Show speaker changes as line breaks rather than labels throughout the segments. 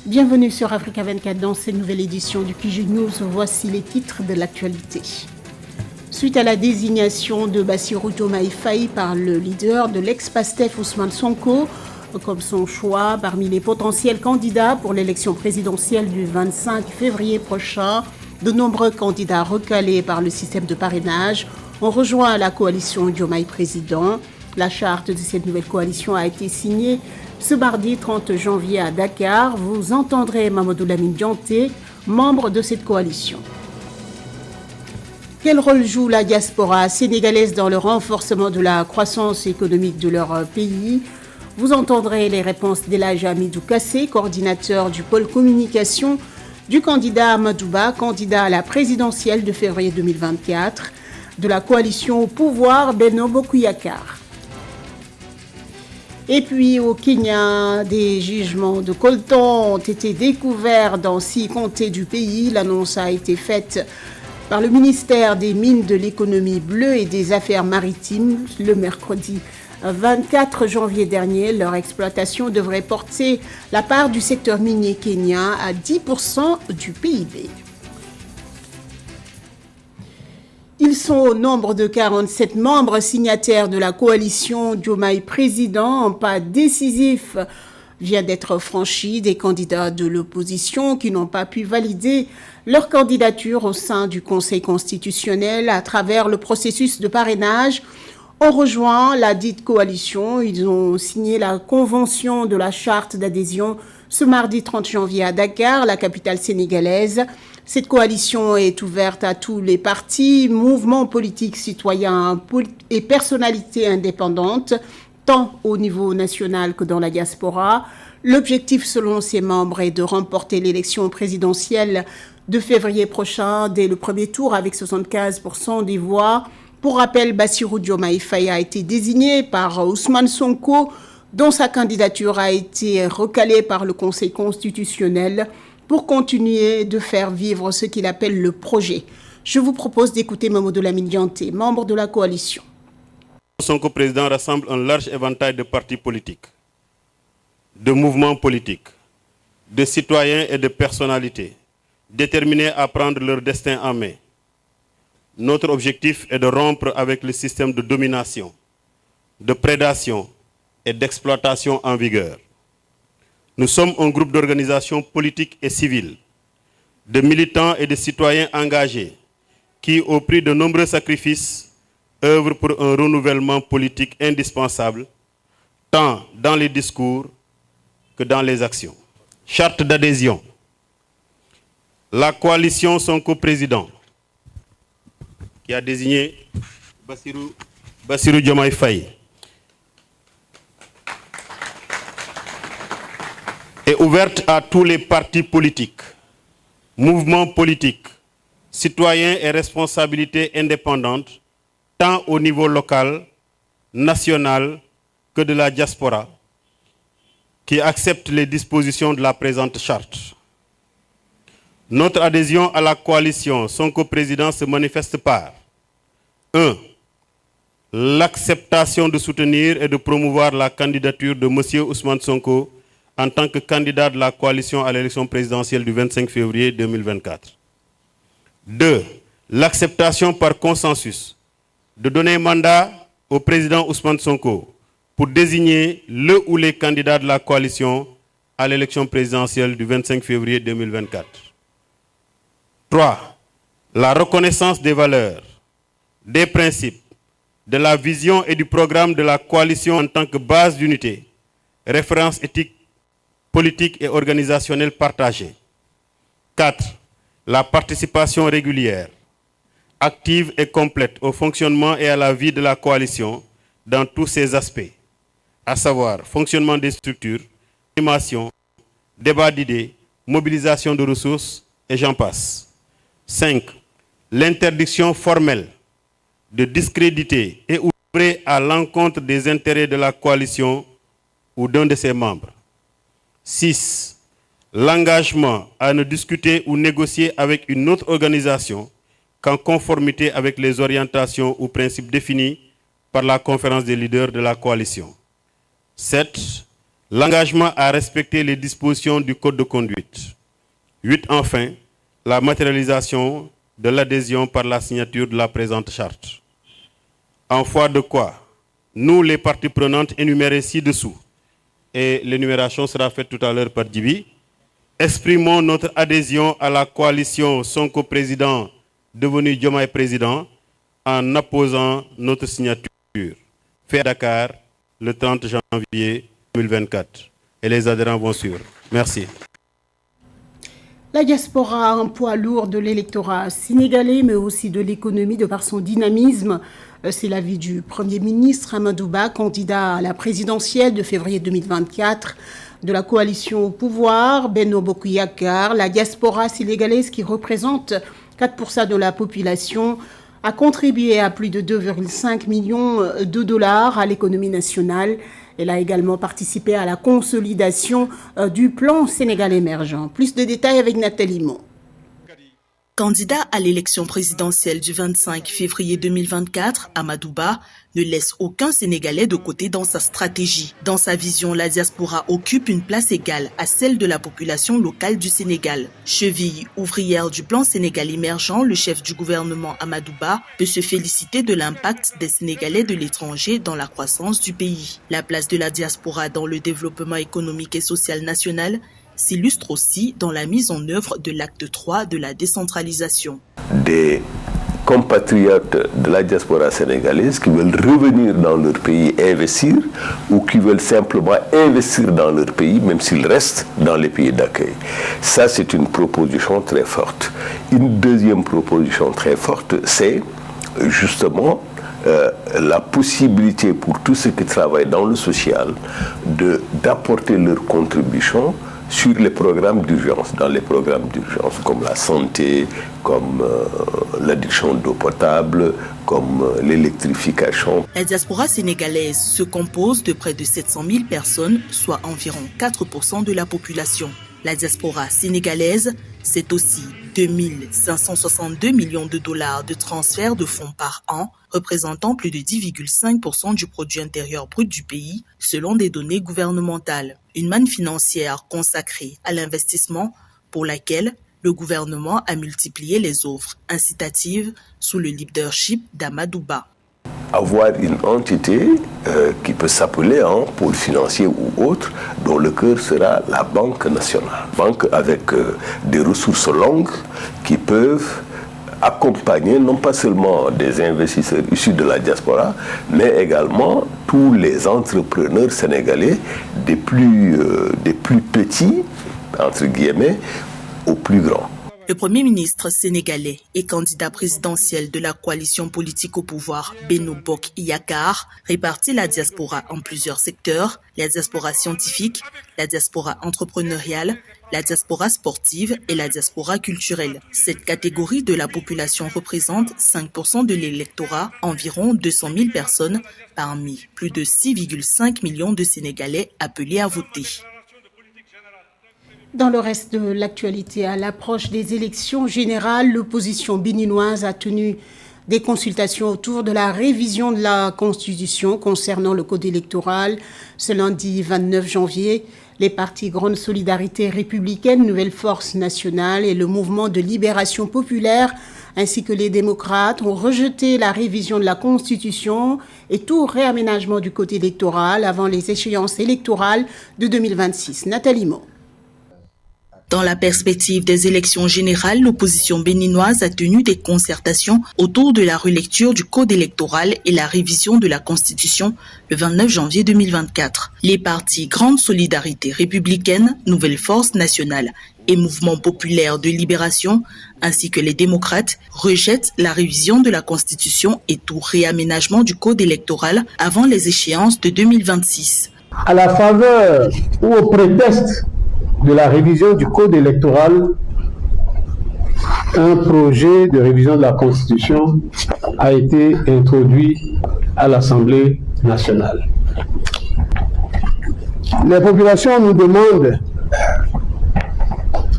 Bienvenue sur Africa 24 dans cette nouvelle édition du Kiju News. Voici les titres de l'actualité. Suite à la désignation de Bassirou Diomaye Faye par le leader de l'ex-Pastef Ousmane Sonko comme son choix parmi les potentiels candidats pour l'élection présidentielle du 25 février prochain, de nombreux candidats recalés par le système de parrainage ont rejoint la coalition Diomaye Président. La charte de cette nouvelle coalition a été signée ce mardi 30 janvier à Dakar. Vous entendrez Mamadou Lamine Dianté, membre de cette coalition. Quel rôle joue la diaspora sénégalaise dans le renforcement de la croissance économique de leur pays? Vous entendrez les réponses d'Elhadji Hamidou Kassé, coordinateur du pôle communication du candidat Amadouba, candidat à la présidentielle de février 2024, de la coalition au pouvoir Benno Bokk Yakaar. Et puis au Kenya, des jugements de coltan ont été découverts dans 6 comtés du pays. L'annonce a été faite par le ministère des Mines, de l'économie bleue et des affaires maritimes le mercredi 24 janvier dernier. Leur exploitation devrait porter la part du secteur minier kenyan à 10% du PIB. Ils sont au nombre de 47 membres signataires de la coalition Diomaye Président. Un pas décisif vient d'être franchi. Des candidats de l'opposition qui n'ont pas pu valider leur candidature au sein du Conseil constitutionnel à travers le processus de parrainage ont rejoint la dite coalition. Ils ont signé la convention de la charte d'adhésion ce mardi 30 janvier à Dakar, la capitale sénégalaise. Cette coalition est ouverte à tous les partis, mouvements politiques, citoyens et personnalités indépendantes, tant au niveau national que dans la diaspora. L'objectif, selon ses membres, est de remporter l'élection présidentielle de février prochain dès le premier tour avec 75% des voix. Pour rappel, Bassirou Diomaye Faye a été désigné par Ousmane Sonko, dont sa candidature a été recalée par le Conseil constitutionnel pour continuer de faire vivre ce qu'il appelle le projet. Je vous propose d'écouter Mamadou Lamine Dianté, membre de la coalition.
Sonko président rassemble un large éventail de partis politiques, de mouvements politiques, de citoyens et de personnalités déterminés à prendre leur destin en main. Notre objectif est de rompre avec le système de domination, de prédation et d'exploitation en vigueur. Nous sommes un groupe d'organisations politiques et civiles, de militants et de citoyens engagés qui, au prix de nombreux sacrifices, œuvrent pour un renouvellement politique indispensable, tant dans les discours que dans les actions. Charte d'adhésion. La coalition Sonko Président, qui a désigné Bassirou Diomaye Faye, est ouverte à tous les partis politiques, mouvements politiques, citoyens et responsabilités indépendantes, tant au niveau local, national que de la diaspora, qui acceptent les dispositions de la présente charte. Notre adhésion à la coalition Sonko Président se manifeste par 1. L'acceptation de soutenir et de promouvoir la candidature de M. Ousmane Sonko en tant que candidat de la coalition à l'élection présidentielle du 25 février 2024. 2. L'acceptation par consensus de donner mandat au président Ousmane Sonko pour désigner le ou les candidats de la coalition à l'élection présidentielle du 25 février 2024. 3. La reconnaissance des valeurs, des principes, de la vision et du programme de la coalition en tant que base d'unité, référence éthique, politique et organisationnelle partagée. 4. La participation régulière, active et complète au fonctionnement et à la vie de la coalition dans tous ses aspects, à savoir fonctionnement des structures, animation, débat d'idées, mobilisation de ressources et j'en passe. 5. L'interdiction formelle de discréditer et ouvrir à l'encontre des intérêts de la coalition ou d'un de ses membres. 6. L'engagement à ne discuter ou négocier avec une autre organisation qu'en conformité avec les orientations ou principes définis par la conférence des leaders de la coalition. 7. l'engagement à respecter les dispositions du Code de conduite. 8. Enfin, la matérialisation de l'adhésion par la signature de la présente charte. En foi de quoi, nous, les parties prenantes énumérées ci-dessous, et l'énumération sera faite tout à l'heure par Djibi, exprimons notre adhésion à la coalition Sonko Président devenu Diomaye Président en apposant notre signature. Fait à Dakar le 30 janvier 2024. Et les adhérents vont suivre. Merci.
La diaspora, un poids lourd de l'électorat sénégalais, mais aussi de l'économie de par son dynamisme. C'est l'avis du Premier ministre Amadou Ba, candidat à la présidentielle de février 2024 de la coalition au pouvoir, Benno Bokk Yakaar. La diaspora sénégalaise, qui représente 4% de la population, a contribué à plus de 2,5 millions de dollars à l'économie nationale. Elle a également participé à la consolidation du plan Sénégal émergent. Plus de détails avec Nathalie Mo.
Candidat à l'élection présidentielle du 25 février 2024, Amadou Ba ne laisse aucun Sénégalais de côté dans sa stratégie. Dans sa vision, la diaspora occupe une place égale à celle de la population locale du Sénégal. Cheville ouvrière du plan Sénégal émergent, le chef du gouvernement Amadou Ba peut se féliciter de l'impact des Sénégalais de l'étranger dans la croissance du pays. La place de la diaspora dans le développement économique et social national s'illustre aussi dans la mise en œuvre de l'acte 3 de la décentralisation.
Des compatriotes de la diaspora sénégalaise qui veulent revenir dans leur pays et investir, ou qui veulent simplement investir dans leur pays, même s'ils restent dans les pays d'accueil. Ça, c'est une proposition très forte. Une deuxième proposition très forte, c'est justement la possibilité pour tous ceux qui travaillent dans le social d'apporter leur contribution sur les programmes d'urgence, dans les programmes d'urgence comme la santé, comme l'adduction d'eau potable, comme l'électrification.
La diaspora sénégalaise se compose de près de 700 000 personnes, soit environ 4% de la population. La diaspora sénégalaise, c'est aussi 2 562 millions de dollars de transferts de fonds par an, représentant plus de 10,5% du produit intérieur brut du pays, selon des données gouvernementales. Une manne financière consacrée à l'investissement pour laquelle le gouvernement a multiplié les offres incitatives sous le leadership d'Amadou Ba.
Avoir une entité qui peut s'appeler un pôle financier ou autre, dont le cœur sera la Banque nationale. Banque avec des ressources longues qui peuvent accompagner non pas seulement des investisseurs issus de la diaspora, mais également tous les entrepreneurs sénégalais, des plus petits, entre guillemets, aux plus grands.
Le Premier ministre sénégalais et candidat présidentiel de la coalition politique au pouvoir, Benno Bokk Yakaar, répartit la diaspora en plusieurs secteurs, la diaspora scientifique, la diaspora entrepreneuriale, la diaspora sportive et la diaspora culturelle. Cette catégorie de la population représente 5% de l'électorat, environ 200 000 personnes, parmi plus de 6,5 millions de Sénégalais appelés à voter.
Dans le reste de l'actualité, à l'approche des élections générales, l'opposition béninoise a tenu des consultations autour de la révision de la Constitution concernant le code électoral. Ce lundi 29 janvier, les partis Grande Solidarité Républicaine, Nouvelle Force Nationale et le Mouvement de Libération Populaire, ainsi que les démocrates, ont rejeté la révision de la Constitution et tout réaménagement du code électoral avant les échéances électorales de 2026. Nathalie Mo.
Dans la perspective des élections générales, l'opposition béninoise a tenu des concertations autour de la relecture du code électoral et la révision de la Constitution le 29 janvier 2024. Les partis Grande Solidarité Républicaine, Nouvelle Force Nationale et Mouvement Populaire de Libération, ainsi que les démocrates, rejettent la révision de la Constitution et tout réaménagement du code électoral avant les échéances de 2026.
À la faveur ou au prétexte de la révision du code électoral, un projet de révision de la Constitution a été introduit à l'Assemblée nationale. Les populations nous demandent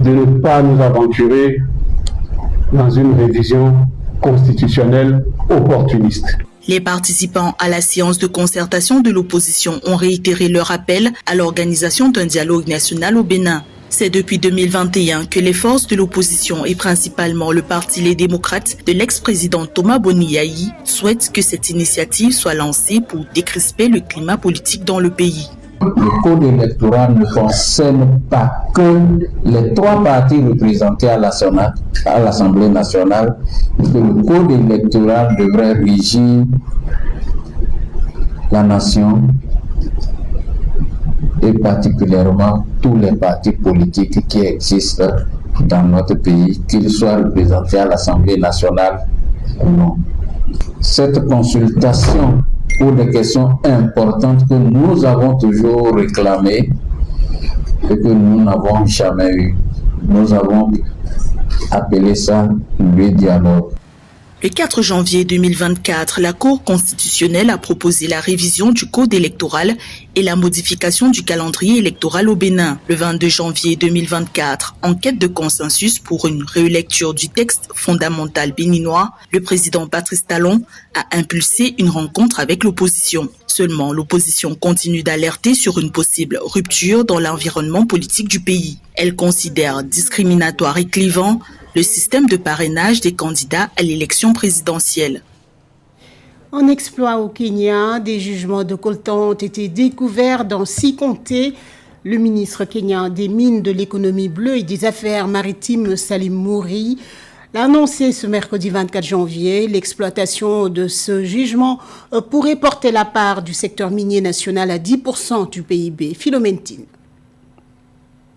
de ne pas nous aventurer dans une révision constitutionnelle opportuniste.
Les participants à la séance de concertation de l'opposition ont réitéré leur appel à l'organisation d'un dialogue national au Bénin. C'est depuis 2021 que les forces de l'opposition et principalement le Parti Les Démocrates de l'ex-président Thomas Boni-Yayi souhaitent que cette initiative soit lancée pour décrisper le climat politique dans le pays.
Le code électoral ne concerne pas que les 3 partis représentés à l'Assemblée nationale. Le code électoral devrait régir la nation et particulièrement tous les partis politiques qui existent dans notre pays, qu'ils soient représentés à l'Assemblée nationale ou non. Cette consultation pour des questions importantes que nous avons toujours réclamées et que nous n'avons jamais eu. Nous avons appelé ça le dialogue.
Le 4 janvier 2024, la Cour constitutionnelle a proposé la révision du code électoral et la modification du calendrier électoral au Bénin. Le 22 janvier 2024, en quête de consensus pour une relecture du texte fondamental béninois, le président Patrice Talon a impulsé une rencontre avec l'opposition. Seulement, l'opposition continue d'alerter sur une possible rupture dans l'environnement politique du pays. Elle considère discriminatoire et clivant le système de parrainage des candidats à l'élection présidentielle.
En exploit au Kenya, des jugements de coltan ont été découverts dans 6 comtés. Le ministre kenyan des Mines, de l'économie bleue et des Affaires maritimes, Salim Mouri, l'a annoncé ce mercredi 24 janvier. L'exploitation de ce jugement pourrait porter la part du secteur minier national à 10% du PIB. Philomène Tine.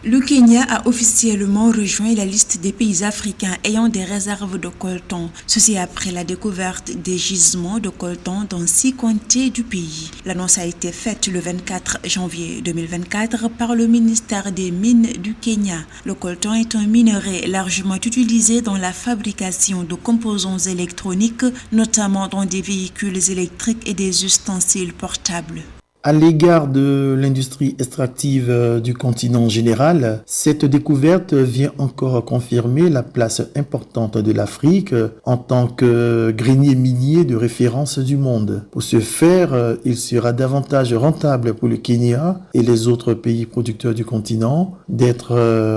Le Kenya a officiellement rejoint la liste des pays africains ayant des réserves de coltan. Ceci après la découverte des gisements de coltan dans 6 comtés du pays. L'annonce a été faite le 24 janvier 2024 par le ministère des Mines du Kenya. Le coltan est un minerai largement utilisé dans la fabrication de composants électroniques, notamment dans des véhicules électriques et des ustensiles portables.
À l'égard de l'industrie extractive du continent en général, cette découverte vient encore confirmer la place importante de l'Afrique en tant que grenier minier de référence du monde. Pour ce faire, il sera davantage rentable pour le Kenya et les autres pays producteurs du continent d'être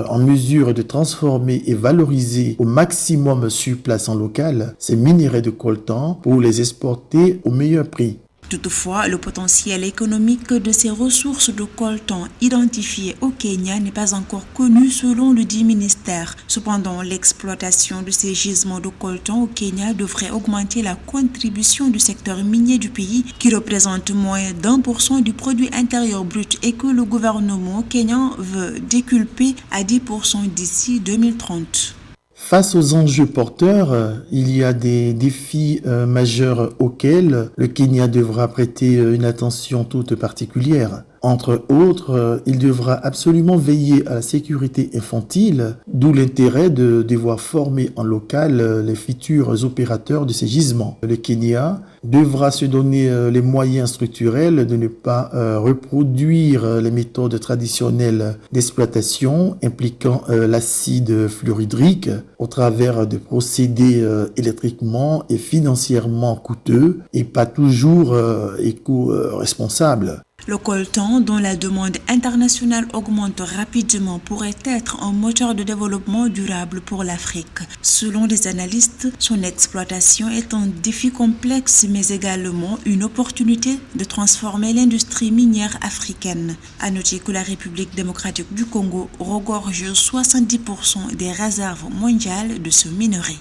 en mesure de transformer et valoriser au maximum sur place en local ces minerais de coltan pour les exporter au meilleur prix.
Toutefois, le potentiel économique de ces ressources de coltan identifiées au Kenya n'est pas encore connu selon le dit ministère. Cependant, l'exploitation de ces gisements de coltan au Kenya devrait augmenter la contribution du secteur minier du pays qui représente moins d'1% du produit intérieur brut et que le gouvernement kenyan veut déculper à 10% d'ici 2030.
Face aux enjeux porteurs, il y a des défis majeurs auxquels le Kenya devra prêter une attention toute particulière. Entre autres, il devra absolument veiller à la sécurité infantile, d'où l'intérêt de devoir former en local les futurs opérateurs de ces gisements. Le Kenya devra se donner les moyens structurels de ne pas reproduire les méthodes traditionnelles d'exploitation impliquant l'acide fluorhydrique au travers de procédés électriquement et financièrement coûteux et pas toujours éco-responsables.
Le coltan, dont la demande internationale augmente rapidement, pourrait être un moteur de développement durable pour l'Afrique. Selon les analystes, son exploitation est un défi complexe, mais également une opportunité de transformer l'industrie minière africaine. À noter que la République démocratique du Congo regorge 70% des réserves mondiales de ce minerai.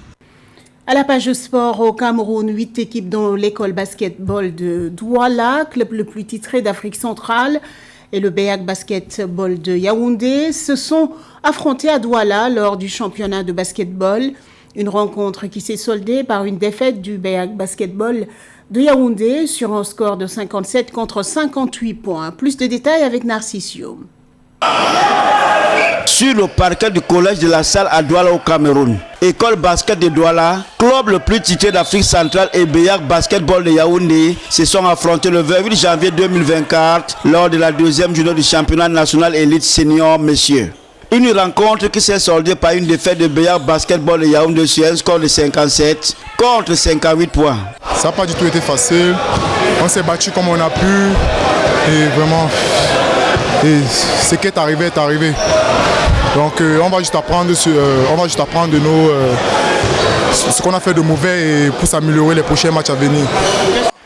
À la page sport au Cameroun, 8 équipes dont l'école basketball de Douala, club le plus titré d'Afrique centrale, et le Beyak Basketball de Yaoundé se sont affrontés à Douala lors du championnat de basketball. Une rencontre qui s'est soldée par une défaite du Beyak Basketball de Yaoundé sur un score de 57 contre 58 points. Plus de détails avec Narcissio.
Sur le parquet du collège de la Salle à Douala au Cameroun, école basket de Douala, club le plus titré d'Afrique centrale et Beyak Basketball de Yaoundé se sont affrontés le 28 janvier 2024 lors de la deuxième journée du championnat national élite senior messieurs. Une rencontre qui s'est soldée par une défaite de Beyak Basketball de Yaoundé sur un score de 57 contre 58 points.
Ça n'a pas du tout été facile. On s'est battu comme on a pu. Et vraiment, ce qui est arrivé est arrivé. Donc on va juste apprendre, de nos, ce qu'on a fait de mauvais et pour s'améliorer les prochains matchs à venir.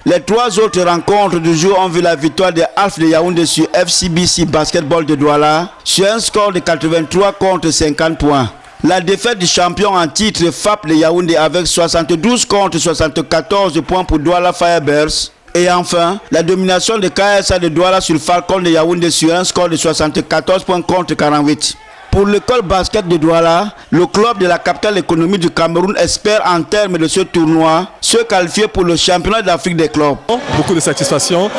Les 3 autres rencontres du jour ont vu la victoire des Alphes de Yaoundé sur FCBC Basketball de Douala sur un score de 83 contre 50 points. La défaite du champion en titre FAP de Yaoundé avec 72 contre 74 points pour Douala Firebears. Et enfin, la domination de KSA de Douala sur Falcon de Yaoundé sur un score de 74 points contre 48. Pour l'école basket de Douala, le club de la capitale économique du Cameroun espère en termes de ce tournoi se qualifier pour le championnat d'Afrique des clubs.
Beaucoup de satisfaction.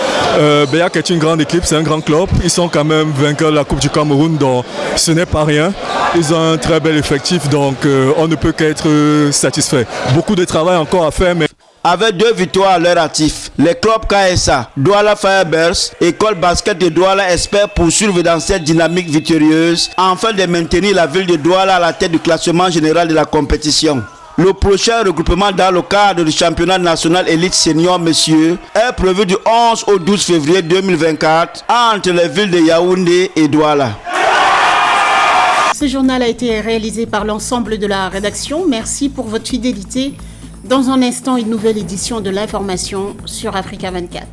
Beyak est une grande équipe, c'est un grand club. Ils sont quand même vainqueurs de la Coupe du Cameroun, donc ce n'est pas rien. Ils ont un très bel effectif, donc on ne peut qu'être satisfait. Beaucoup de travail encore à faire, mais...
Avec 2 victoires à leur actif, les clubs KSA, Douala Firebears, École Basket de Douala espèrent poursuivre dans cette dynamique victorieuse afin de maintenir la ville de Douala à la tête du classement général de la compétition. Le prochain regroupement dans le cadre du championnat national élite senior messieurs est prévu du 11 au 12 février 2024 entre les villes de Yaoundé et Douala.
Ce journal a été réalisé par l'ensemble de la rédaction. Merci pour votre fidélité. Dans un instant, une nouvelle édition de l'information sur Africa 24.